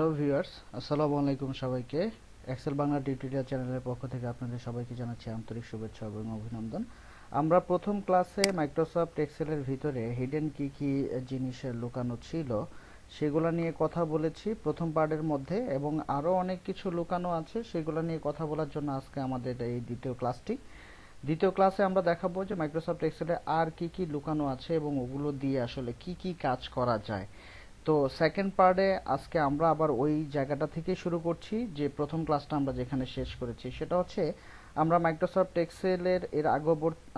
Hello viewers, আসসালামু আলাইকুম সবাইকে। এক্সেল বাংলা টিউটোরিয়াল চ্যানেলের পক্ষ থেকে আপনাদের সবাইকে জানাচ্ছি আন্তরিক শুভেচ্ছা এবং অভিনন্দন। আমরা প্রথম ক্লাসে মাইক্রোসফট এক্সেলের ভিতরে হিডেন কি কি জিনিসের লুকানো ছিল সেগুলো নিয়ে কথা বলেছি প্রথম পার্টের মধ্যে, এবং আরও অনেক কিছু লুকানো আছে সেগুলো নিয়ে কথা বলার জন্য আজকে আমাদের এই দ্বিতীয় ক্লাসে আমরা দেখাবো যে মাইক্রোসফট এক্সেলে আর কি কি লুকানো আছে এবং ওগুলো দিয়ে আসলে কি কি কাজ করা যায়। তো সেকেন্ড পার্টে আজকে আমরা আবার ওই জায়গাটা থেকে শুরু করছি যে প্রথম ক্লাসটা আমরা যেখানে শেষ করেছি, সেটা হচ্ছে আমরা মাইক্রোসফট এক্সেলের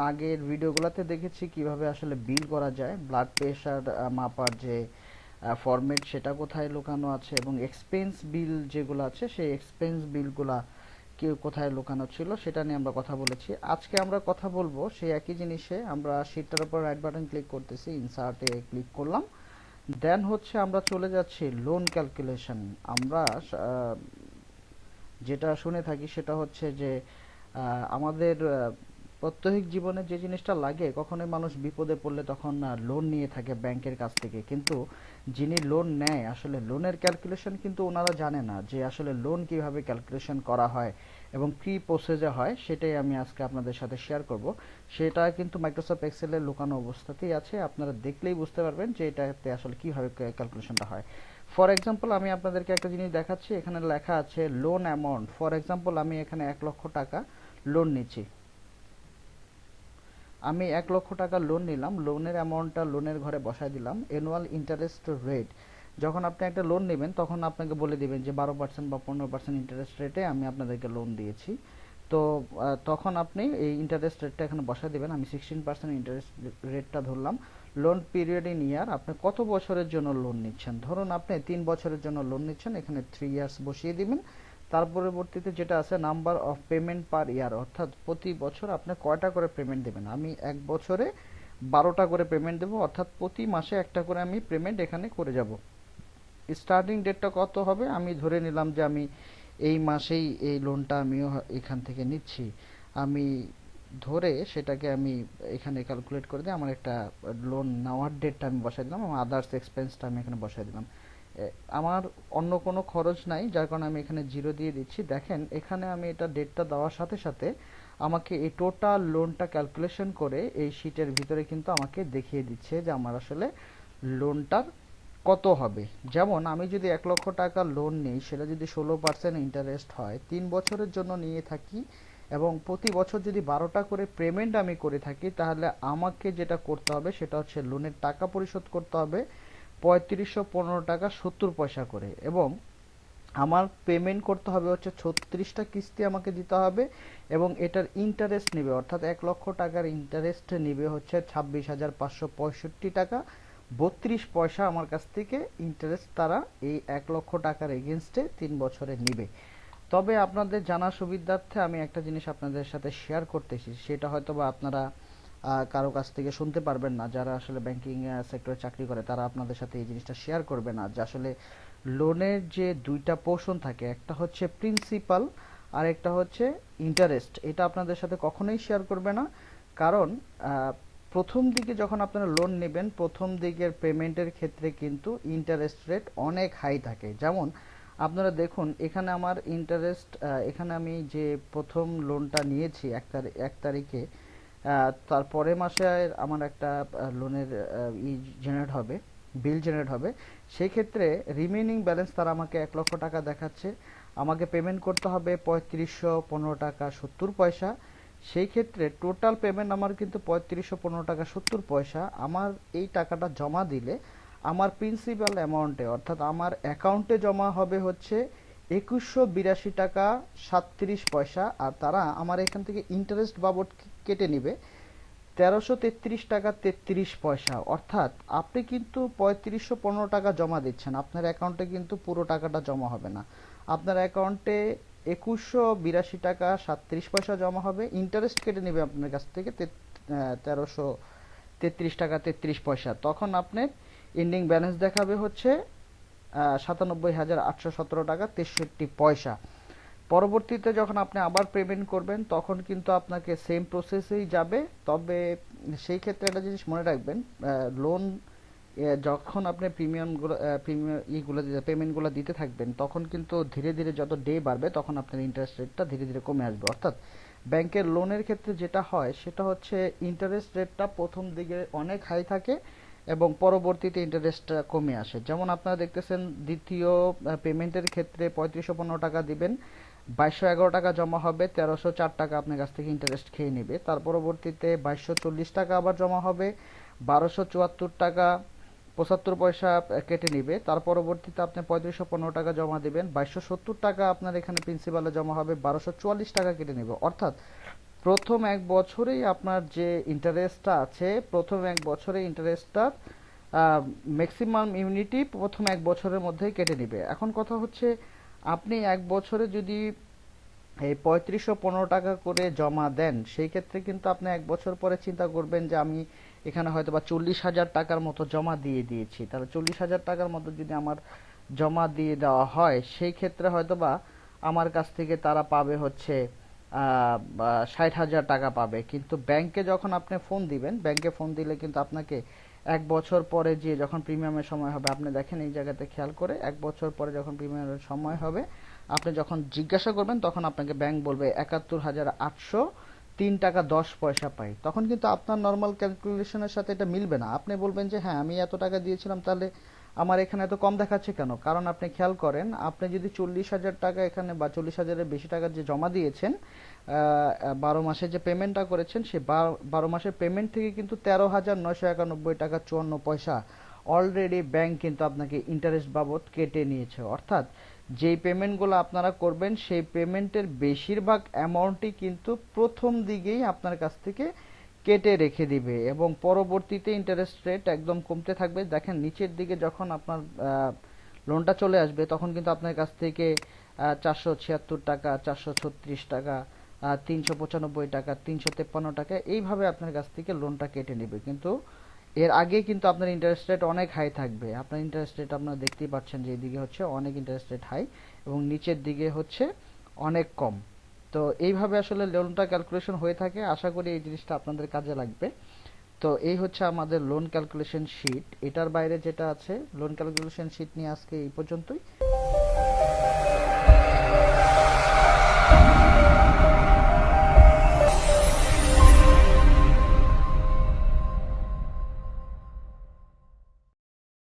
আগের ভিডিওগুলোতে দেখেছি কিভাবে আসলে বিল করা যায়, ব্লাড প্রেশার মাপার যে ফরম্যাট সেটা কোথায় লুকানো আছে, এবং এক্সপেন্স বিল যেগুলো আছে সেই এক্সপেন্স বিলগুলা কোথায় লুকানো ছিল সেটা নিয়ে আমরা কথা বলেছি। আজকে আমরা কথা বলবো সেই একই জিনিসে। আমরা শীটটার উপর রাইট বাটন ক্লিক করতেছি, ইনসার্টে ক্লিক করলাম, দেন হচ্ছে আমরা চলে যাচ্ছি লোন ক্যালকুলেশন। আমরা যেটা শুনে থাকি সেটা হচ্ছে যে আমাদের প্রত্যেক জীবনে যে জিনিসটা লাগে, কখনোই মানুষ বিপদে পড়লে তখন লোন নিয়ে থাকে ব্যাংকের কাছ থেকে, কিন্তু যিনি লোন নেয় আসলে লোনের ক্যালকুলেশন কিন্তু ওনারা জানে না যে আসলে লোন কিভাবে ক্যালকুলেশন করা হয় এবং কি প্রসেসে হয়। সেটাই আমি আজকে আপনাদের সাথে শেয়ার করব। সেটা কিন্তু মাইক্রোসফট এক্সেলের লুকানো অবস্থাতেই আছে, আপনারা দেখলেই বুঝতে পারবেন যে এটাতে আসলে কিভাবে ক্যালকুলেশনটা হয়। ফর এক্সাম্পল আমি আপনাদেরকে একটা জিনিস দেখাচ্ছি, এখানে লেখা আছে লোন অ্যামাউন্ট। ফর এক্সাম্পল আমি এখানে 1 লক্ষ টাকা লোন নিচ্ছি, আমি 1 লক্ষ টাকা লোন নিলাম, লোনের অ্যামাউন্টটা লোনের ঘরে বসায় দিলাম। অ্যানুয়াল ইন্টারেস্ট রেট, যখন আপনি একটা লোন নেবেন তখন আপনাকে বলে দিবেন যে 12% বা 15% ইন্টারেস্ট রেটে আমি আপনাদেরকে লোন দিয়েছি। তো তখন আপনি এই ইন্টারেস্ট রেটটা এখানে বসায় দিবেন। আমি 16% ইন্টারেস্ট রেটটা ধরলাম। লোন পিরিয়ড ইন ইয়ার, আপনি কত বছরের জন্য লোন নিচ্ছেন, ধরুন আপনি 3 বছরের জন্য লোন নিচ্ছেন, এখানে 3 ইয়ার্স বসিয়ে দিবেন। তার পরবর্তীতে যেটা আছে নাম্বার অফ পেমেন্ট পার ইয়ার, অর্থাৎ প্রতি বছর আপনি কয়টা করে পেমেন্ট দেবেন। আমি 1 বছরে 12টা করে পেমেন্ট দেবো, অর্থাৎ প্রতি মাসে একটা করে আমি পেমেন্ট এখানে করে যাব। স্টার্টিং ডেটটা কত হবে, আমি ধরে নিলাম যে আমি এই মাসেই এই লোনটা আমিও এখান থেকে নিচ্ছি। আমি ধরে সেটাকে আমি এখানে ক্যালকুলেট করে দিই, আমার একটা লোন নেওয়ার ডেটটা আমি বসাই দিলাম, আমার আদার্স এক্সপেন্সটা আমি এখানে বসাই দিলাম। আমার অন্য কোনো খরচ নাই, যার কারণে আমি এখানে 0 দিয়ে দিচ্ছি। দেখেন এখানে আমি এটা ডেটটা দেওয়ার সাথে সাথে আমাকে এই টোটাল লোনটা ক্যালকুলেশন করে এই শীটের ভিতরে কিন্তু আমাকে দেখিয়ে দিচ্ছে যে আমার আসলে লোনটার কত হবে। যেমন আমি যদি 1 লক্ষ টাকা লোন নিই, সেটা যদি 16% ইন্টারেস্ট হয়, 3 বছরের জন্য নিয়ে থাকি, এবং প্রতি বছর যদি 12টা করে পেমেন্ট আমি করে থাকি, তাহলে আমাকে যেটা করতে হবে সেটা হচ্ছে লোনের টাকা পরিশোধ করতে হবে 3515 টাকা 70 পয়সা করে, এবং আমার পেমেন্ট করতে হবে হচ্ছে 36টা কিস্তি আমাকে দিতে হবে, এবং এটার ইন্টারেস্ট নেবে, অর্থাৎ 1 লক্ষ টাকার ইন্টারেস্ট নেবে হচ্ছে 26,565 টাকা 32 পয়সা আমার কাছ থেকে ইন্টারেস্ট তারা এই 1 লক্ষ টাকার এগেনস্টে 3 বছরে নিবে। তবে আপনাদের জানার সুবিধার্থে আমি একটা জিনিস আপনাদের সাথে শেয়ার করতেছি, সেটা হয়তো বা আপনারা কারো কাছ থেকে শুনতে পারবেন না, যারা আসলে ব্যাংকিং সেক্টরে চাকরি করে তারা আপনাদের সাথে এই জিনিসটা শেয়ার করবে না, যে আসলে লোনের যে দুইটা পোর্শন থাকে, একটা হচ্ছে প্রিন্সিপাল আর একটা হচ্ছে ইন্টারেস্ট। এটা আপনাদের সাথে কখনোই শেয়ার করবে না, কারণ প্রথম দিকে যখন আপনারা লোন নেবেন, প্রথম দিকের পেমেন্টের ক্ষেত্রে কিন্তু ইন্টারেস্ট রেট অনেক হাই থাকে। যেমন আপনারা দেখুন এখানে আমার ইন্টারেস্ট, এখানে আমি যে প্রথম লোনটা নিয়েছি 1 তারিখে, তারপরে মাসে আমার একটা লোনের জেনারেট হবে, বিল জেনারেট হবে। সেই ক্ষেত্রে রিমেইনিং ব্যালেন্স তারা আমাকে 1 লক্ষ টাকা দেখাচ্ছে, আমাকে পেমেন্ট করতে হবে 3515 টাকা 70 পয়সা। সেই ক্ষেত্রে টোটাল পেমেন্ট আমার কিন্তু 3515 টাকা 70 পয়সা। আমার এই টাকাটা জমা দিলে আমার প্রিন্সিপাল অ্যামাউন্টে, অর্থাৎ আমার অ্যাকাউন্টে জমা হবে হচ্ছে 2182 টাকা 37 পয়সা, আর তারা আমার এখান থেকে ইন্টারেস্ট বাবদ কেটে নিবে 1333 টাকা 33 পয়সা। অর্থাৎ আপনি কিন্তু 3515 টাকা জমা দিচ্ছেন, আপনার অ্যাকাউন্টে কিন্তু পুরো টাকাটা জমা হবে না, আপনার অ্যাকাউন্টে 2182 টাকা 37 পয়সা জমা হবে, ইন্টারেস্ট কেটে নেবে আপনার কাছ থেকে 1333 টাকা 33 পয়সা। তখন আপনার এন্ডিং ব্যালেন্স দেখাবে হচ্ছে 97,817 টাকা 63 পয়সা। পরবর্তীতে যখন আপনি আবার পেমেন্ট করবেন তখন কিন্তু আপনাকে সেম প্রসেসেই যাবে। তবে সেই ক্ষেত্রে একটা জিনিস মনে রাখবেন, লোন যখন আপনি পেমেন্টগুলো দিতে থাকবেন, তখন কিন্তু ধীরে ধীরে যত ডে বাড়বে তখন আপনার ইন্টারেস্ট রেটটা ধীরে ধীরে কমে আসবে। অর্থাৎ ব্যাংকের লোনের ক্ষেত্রে যেটা হয় সেটা হচ্ছে ইন্টারেস্ট রেটটা প্রথম দিকে অনেক হাই থাকে এবং পরবর্তীতে ইন্টারেস্টটা কমে আসে। যেমন আপনারা দেখতেছেন, দ্বিতীয় পেমেন্টের ক্ষেত্রে 3515 টাকা দিবেন, 2211 টাকা জমা হবে, 1304 টাকা আপনার কাছ থেকে ইন্টারেস্ট খেয়ে নেবে। তার পরবর্তীতে 2240 টাকা আবার জমা হবে, 1274 টাকা 75 পয়সা কেটে নিবে। তার পরবর্তীতে আপনি 3515 টাকা জমা দিবেন, 2270 টাকা আপনার এখানে প্রিন্সিপালে জমা হবে, 1244 টাকা কেটে নেবে। অর্থাৎ প্রথম এক বছরেই আপনার যে ইন্টারেস্টটা আছে, প্রথম এক বছরে ইন্টারেস্টটা ম্যাক্সিমাম ইউনিটি প্রথম এক বছরের মধ্যেই কেটে নিবে। এখন কথা হচ্ছে, আপনি এক বছরে যদি এই 3515 টাকা করে জমা দেন, সেই ক্ষেত্রে কিন্তু আপনি এক বছর পরে চিন্তা করবেন যে আমি এখানে হয়তো বা 40,000 টাকার মতো জমা দিয়ে দিয়েছি। তাহলে 40,000 টাকার মতো যদি আমার জমা দিয়ে দেওয়া হয়, সেই ক্ষেত্রে হয়তো বা আমার কাছ থেকে তারা পাবে হচ্ছে 60,000 টাকা পাবে। কিন্তু ব্যাংকে যখন আপনি ফোন দিবেন, ব্যাংকে ফোন দিলে কিন্তু আপনাকে এক বছর পরে যে যখন প্রিমিয়ামের সময় হবে, আপনি দেখেন এই জায়গাতে খেয়াল করে, এক বছর পরে যখন প্রিমিয়ামের সময় হবে, আপনি যখন জিজ্ঞাসা করবেন তখন আপনাকে ব্যাংক বলবে 71,803 টাকা 10 পয়সা পাই। তখন কিন্তু আপনার নর্মাল ক্যালকুলেশনের সাথে এটা মিলবে না। আপনি বলবেন যে হ্যাঁ, আমি এত টাকা দিয়েছিলাম, তাহলে আমার এখানে এত কম দেখাচ্ছে কেন? কারণ আপনি খেয়াল করেন, আপনি যদি 40,000 টাকা এখানে বা 40,000-এর বেশি টাকা যে জমা দিয়েছেন, 12 মাসে যে পেমেন্টটা করেছেন, সেই 12 মাসের পেমেন্ট থেকে কিন্তু 13,991 টাকা 54 পয়সা অলরেডি ব্যাংক কিন্তু আপনাকে ইন্টারেস্ট বাবদ কেটে নিয়েছে। অর্থাৎ যেই পেমেন্টগুলো আপনারা করবেন, সেই পেমেন্টের বেশিরভাগ অ্যামাউন্টই কিন্তু প্রথম দিকেই আপনার কাছ থেকে কেটে রেখে দিবে এবং পরবর্তীতে ইন্টারেস্ট রেট একদম কমতে থাকবে। দেখেন নিচের দিকে যখন আপনার লোনটা চলে আসবে, তখন কিন্তু আপনার কাছ থেকে 476 টাকা, 436 টাকা, 395 টাকা, 353 টাকা এইভাবে আপনার কাছ থেকে লোনটা কেটে নেবে। কিন্তু এর আগে কিন্তু আপনার ইন্টারেস্ট রেট অনেক হাই থাকবে। আপনার ইন্টারেস্ট রেট আপনারা দেখতেই পাচ্ছেন যে এইদিকে হচ্ছে অনেক ইন্টারেস্ট রেট হাই এবং নিচের দিকে হচ্ছে অনেক কম। তো এইভাবে আসলে লোনটা ক্যালকুলেশন হয়ে থাকে। আশা করি এই জিনিসটা আপনাদের কাজে লাগবে। তো এই হচ্ছে আমাদের লোন ক্যালকুলেশন শিট। এটার বাইরে যেটা আছে, লোন ক্যালকুলেশন শিট নিয়ে আজকে এই পর্যন্তই।